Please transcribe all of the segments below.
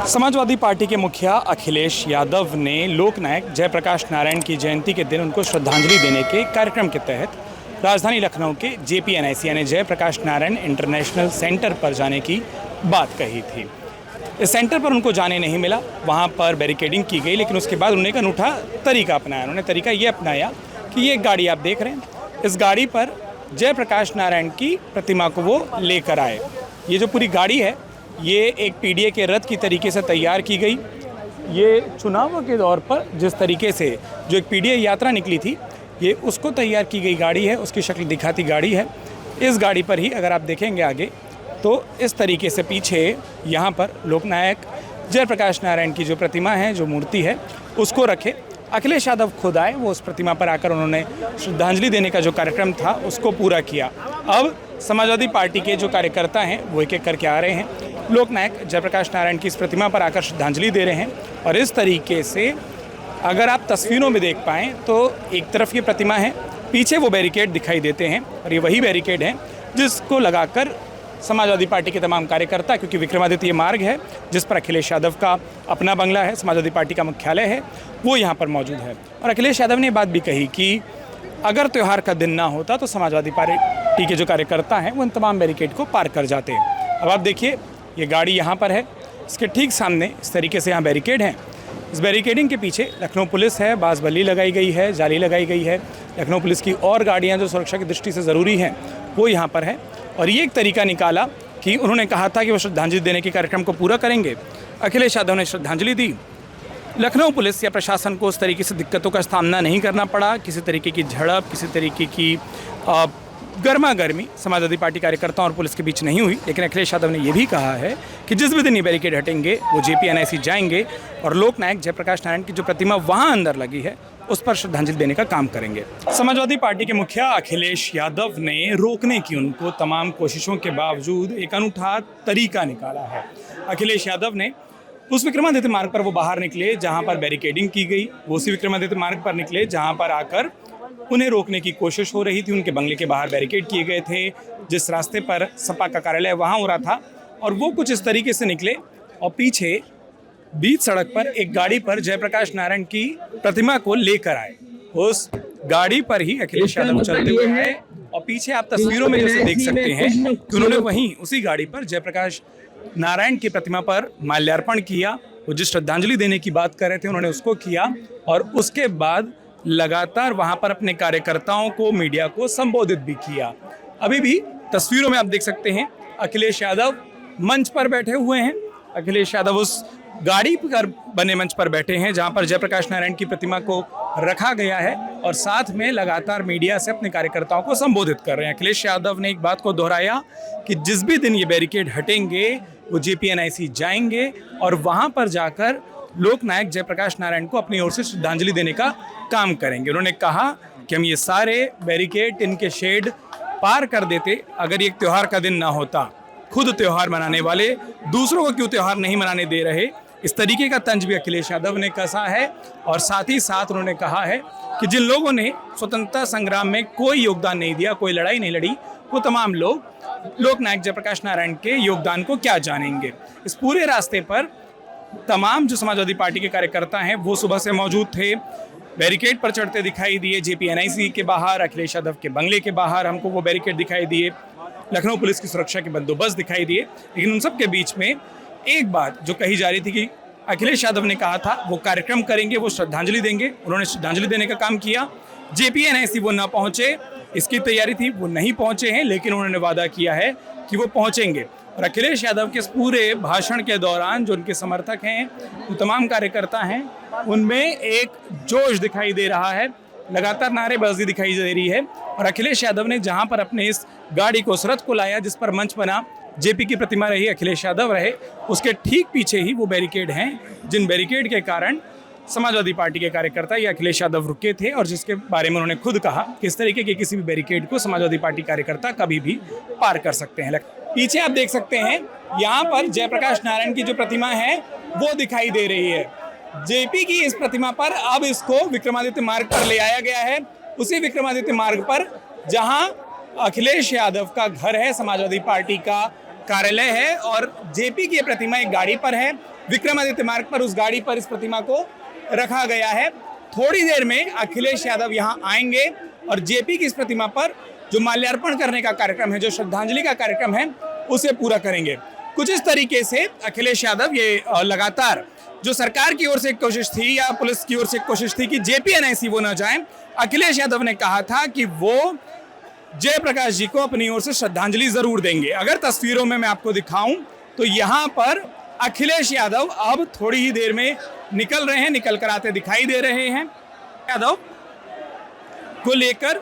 Samajwadi party के मुखिया अखिलेश यादव ने लोकनायक जयप्रकाश नारायण की जयंती के दिन उनको श्रद्धांजलि देने के कार्यक्रम के तहत राजधानी लखनऊ के JPNIC यानी जयप्रकाश नारायण इंटरनेशनल सेंटर पर जाने की बात कही थी। इस सेंटर पर उनको जाने नहीं मिला, वहाँ पर बैरिकेडिंग की गई, लेकिन उसके बाद उन्होंने एक अनूठा तरीका अपनाया। उन्होंने तरीका ये अपनाया कि ये गाड़ी आप देख रहे हैं, इस गाड़ी पर जयप्रकाश नारायण की प्रतिमा को वो लेकर आए। ये जो पूरी गाड़ी है ये एक PDA के रथ की तरीके से तैयार की गई। ये चुनाव के दौर पर जिस तरीके से जो एक PDA यात्रा निकली थी, ये उसको तैयार की गई गाड़ी है, उसकी शक्ल दिखाती गाड़ी है। इस गाड़ी पर ही अगर आप देखेंगे आगे तो इस तरीके से पीछे यहाँ पर लोकनायक जयप्रकाश नारायण की जो प्रतिमा है, जो मूर्ति है, उसको रखे। अखिलेश यादव खुद आए, वो उस प्रतिमा पर आकर उन्होंने श्रद्धांजलि देने का जो कार्यक्रम था उसको पूरा किया। अब समाजवादी पार्टी के जो कार्यकर्ता हैं वो एक एक करके आ रहे हैं, लोकनायक जयप्रकाश नारायण की इस प्रतिमा पर आकर श्रद्धांजलि दे रहे हैं। और इस तरीके से अगर आप तस्वीरों में देख पाएँ तो एक तरफ ये प्रतिमा है, पीछे वो बैरिकेड दिखाई देते हैं और ये वही बैरिकेड हैं जिसको लगाकर समाजवादी पार्टी के तमाम कार्यकर्ता, क्योंकि विक्रमादित्य मार्ग है जिस पर अखिलेश यादव का अपना बंगला है, समाजवादी पार्टी का मुख्यालय है, वो यहाँ पर मौजूद है। और अखिलेश यादव ने बात भी कही कि अगर त्यौहार का दिन ना होता तो समाजवादी पार्टी के जो कार्यकर्ता हैं वो इन तमाम बैरिकेड को पार कर जाते हैं। अब आप देखिए ये गाड़ी यहाँ पर है, इसके ठीक सामने इस तरीके से यहाँ बैरिकेड हैं। इस बैरिकेडिंग के पीछे लखनऊ पुलिस है, बांस-बल्ली लगाई गई है, जाली लगाई गई है। लखनऊ पुलिस की और गाड़ियाँ जो सुरक्षा की दृष्टि से ज़रूरी हैं वो यहाँ पर है। और ये एक तरीका निकाला कि उन्होंने कहा था कि वो श्रद्धांजलि देने के कार्यक्रम को पूरा करेंगे। अखिलेश यादव ने श्रद्धांजलि दी। लखनऊ पुलिस या प्रशासन को उस तरीके से दिक्कतों का सामना नहीं करना पड़ा, किसी तरीके की झड़प, किसी तरीके की गर्मा गर्मी समाजवादी पार्टी कार्यकर्ताओं और पुलिस के बीच नहीं हुई। लेकिन अखिलेश यादव ने यह भी कहा है कि जिस भी दिन ये बैरिकेड हटेंगे वो JPNIC जाएंगे और लोकनायक जयप्रकाश नारायण की जो प्रतिमा वहाँ अंदर लगी है उस पर श्रद्धांजलि देने का काम करेंगे। समाजवादी पार्टी के मुखिया अखिलेश यादव ने रोकने की उनको तमाम कोशिशों के बावजूद एक अनूठा तरीका निकाला है। अखिलेश यादव ने उस विक्रमादित्य मार्ग पर वो बाहर निकले जहाँ पर बैरिकेडिंग की गई, वो उसी विक्रमादित्य मार्ग पर निकले जहाँ पर आकर उन्हें रोकने की कोशिश हो रही थी। उनके बंगले के बाहर बैरिकेड किए गए थे, जिस रास्ते पर सपा का कार्यालय वहाँ हो रहा था, और वो कुछ इस तरीके से निकले और पीछे बीच सड़क पर एक गाड़ी पर जयप्रकाश नारायण की प्रतिमा को लेकर आए। उस गाड़ी पर ही अखिलेश यादव चलते हुए आए और पीछे आप तस्वीरों में जैसे देख सकते हैं कि उन्होंने वहीं उसी गाड़ी पर जयप्रकाश नारायण की प्रतिमा पर माल्यार्पण किया। वो जिस श्रद्धांजलि देने की बात कर रहे थे उन्होंने उसको किया और उसके बाद लगातार वहां पर अपने कार्यकर्ताओं को, मीडिया को संबोधित भी किया। अभी भी तस्वीरों में आप देख सकते हैं अखिलेश यादव मंच पर बैठे हुए हैं। अखिलेश यादव उस गाड़ी पर बने मंच पर बैठे हैं जहां पर जयप्रकाश नारायण की प्रतिमा को रखा गया है और साथ में लगातार मीडिया से अपने कार्यकर्ताओं को संबोधित कर रहे हैं। अखिलेश यादव ने एक बात को दोहराया कि जिस भी दिन ये बैरिकेड हटेंगे वो JPNIC जाएंगे और वहां पर जाकर लोकनायक जयप्रकाश नारायण को अपनी ओर से श्रद्धांजलि देने का काम करेंगे। उन्होंने कहा कि हम ये सारे बैरिकेड, इनके शेड पार कर देते अगर ये त्यौहार का दिन ना होता। खुद त्यौहार मनाने वाले दूसरों को क्यों त्यौहार नहीं मनाने दे रहे, इस तरीके का तंज भी अखिलेश यादव ने कसा है। और साथ ही साथ उन्होंने कहा है कि जिन लोगों ने स्वतंत्रता संग्राम में कोई योगदान नहीं दिया, कोई लड़ाई नहीं लड़ी, वो तमाम लोग लोकनायक जयप्रकाश नारायण के योगदान को क्या जानेंगे। इस पूरे रास्ते पर तमाम जो समाजवादी पार्टी के कार्यकर्ता हैं वो सुबह से मौजूद थे, बैरिकेड पर चढ़ते दिखाई दिए। JPNIC के बाहर, अखिलेश यादव के बंगले के बाहर हमको वो बैरिकेड दिखाई दिए, लखनऊ पुलिस की सुरक्षा के बंदोबस्त दिखाई दिए। लेकिन उन सब के बीच में एक बात जो कही जा रही थी कि अखिलेश यादव ने कहा था वो कार्यक्रम करेंगे, वो श्रद्धांजलि देंगे। उन्होंने श्रद्धांजलि देने का काम किया। JPNIC वो ना पहुंचे, इसकी तैयारी थी, वो नहीं पहुंचे हैं, लेकिन उन्होंने वादा किया है कि वो पहुंचेंगे। और अखिलेश यादव के इस पूरे भाषण के दौरान जो उनके समर्थक हैं, जो तमाम कार्यकर्ता हैं, उनमें एक जोश दिखाई दे रहा है, लगातार नारेबाजी दिखाई दे रही है। और अखिलेश यादव ने जहां पर अपने इस गाड़ी को, उस रथ को लाया जिस पर मंच बना, JP की प्रतिमा रही, अखिलेश यादव रहे, उसके ठीक पीछे ही वो बैरिकेड हैं जिन बैरिकेड के कारण समाजवादी पार्टी के कार्यकर्ता या अखिलेश यादव रुके थे और जिसके बारे में उन्होंने खुद कहा कि इस तरीके के किसी भी बैरिकेड को समाजवादी पार्टी कार्यकर्ता कभी भी पार कर सकते हैं। पीछे आप देख सकते हैं यहाँ पर जयप्रकाश नारायण की जो प्रतिमा है वो दिखाई दे रही है। JP की इस प्रतिमा पर अब इसको विक्रमादित्य मार्ग पर ले आया गया है, उसी विक्रमादित्य मार्ग पर जहां अखिलेश यादव का घर है, समाजवादी पार्टी का कार्यालय है और JP की ये प्रतिमा एक गाड़ी पर है विक्रमादित्य मार्ग पर उस गाड़ी पर इस प्रतिमा को रखा गया है। थोड़ी देर में अखिलेश यादव यहाँ आएंगे और जेपी की इस प्रतिमा पर जो माल्यार्पण करने का कार्यक्रम है, जो श्रद्धांजलि का कार्यक्रम है, उसे पूरा करेंगे। कुछ इस तरीके से अखिलेश यादव ये लगातार जो सरकार की ओर से एक कोशिश थी या पुलिस की ओर से एक कोशिश थी कि जेपीएनआईसी वो न जाए, अखिलेश यादव ने कहा था कि वो जयप्रकाश जी को अपनी ओर से श्रद्धांजलि जरूर देंगे। अगर तस्वीरों में मैं आपको दिखाऊं तो यहाँ पर अखिलेश यादव अब थोड़ी ही देर में निकल रहे हैं, निकल कर आते दिखाई दे रहे हैं। यादव को लेकर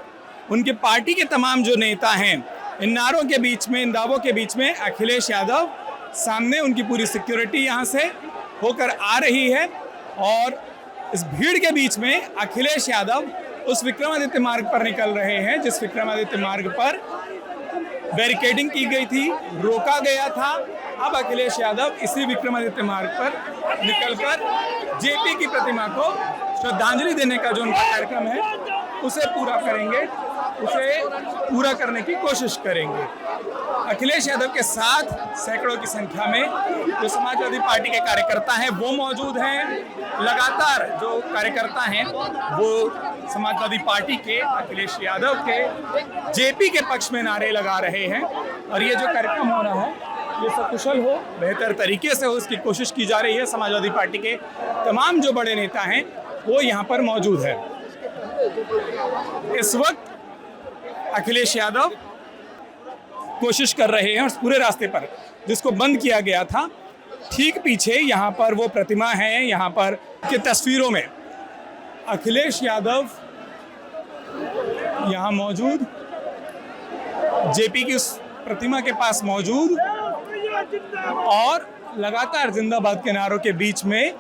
उनके पार्टी के तमाम जो नेता हैं, इन नारों के बीच में, इन दावों के बीच में अखिलेश यादव सामने, उनकी पूरी सिक्योरिटी यहाँ से होकर आ रही है और इस भीड़ के बीच में अखिलेश यादव उस विक्रमादित्य मार्ग पर निकल रहे हैं जिस विक्रमादित्य मार्ग पर बैरिकेडिंग की गई थी, रोका गया था। अब अखिलेश यादव इसी विक्रमादित्य मार्ग पर निकलकर जेपी की प्रतिमा को श्रद्धांजलि देने का जो उनका कार्यक्रम है उसे पूरा करेंगे, उसे पूरा करने की कोशिश करेंगे। अखिलेश यादव के साथ सैकड़ों की संख्या में जो समाजवादी पार्टी के कार्यकर्ता हैं वो मौजूद हैं। लगातार जो कार्यकर्ता हैं वो समाजवादी पार्टी के, अखिलेश यादव के, जेपी के पक्ष में नारे लगा रहे हैं और ये जो कार्यक्रम हो रहा है ये सकुशल हो, बेहतर तरीके से हो, इसकी कोशिश की जा रही है। समाजवादी पार्टी के तमाम जो बड़े नेता हैं वो यहाँ पर मौजूद है। इस वक्त अखिलेश यादव कोशिश कर रहे हैं उस पूरे रास्ते पर जिसको बंद किया गया था, ठीक पीछे यहाँ पर वो प्रतिमा है। यहाँ पर के तस्वीरों में अखिलेश यादव यहाँ मौजूद, जेपी की उस प्रतिमा के पास मौजूद और लगातार जिंदाबाद के नारों के बीच में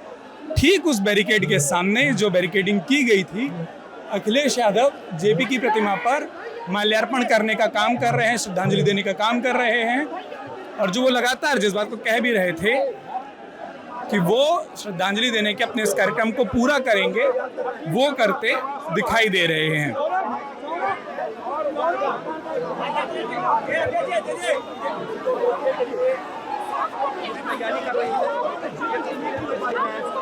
ठीक उस बैरिकेड के सामने जो बैरिकेडिंग की गई थी, अखिलेश यादव जेपी की प्रतिमा पर माल्यार्पण करने का काम कर रहे हैं, श्रद्धांजलि देने का काम कर रहे हैं। और जो वो लगातार जिस बात को कह भी रहे थे कि वो श्रद्धांजलि देने के अपने इस कार्यक्रम को पूरा करेंगे, वो करते दिखाई दे रहे हैं।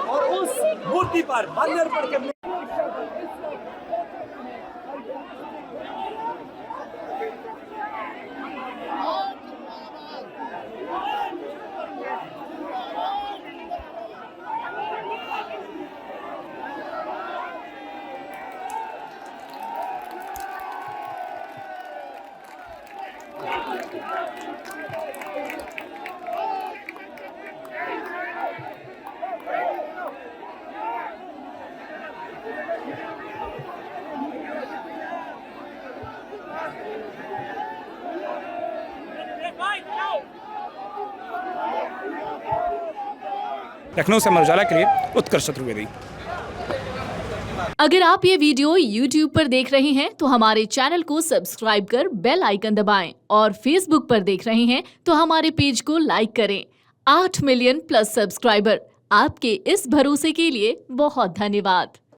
और उस मूर्ति पर माल्यार्पण करने लखनऊ से अमर उजाला के लिए उत्कर्ष चतुर्वेदी। अगर आप ये वीडियो YouTube पर देख रहे हैं तो हमारे चैनल को सब्सक्राइब कर बेल आइकन दबाएं और Facebook पर देख रहे हैं तो हमारे पेज को लाइक करें। 8 मिलियन प्लस सब्सक्राइबर, आपके इस भरोसे के लिए बहुत धन्यवाद।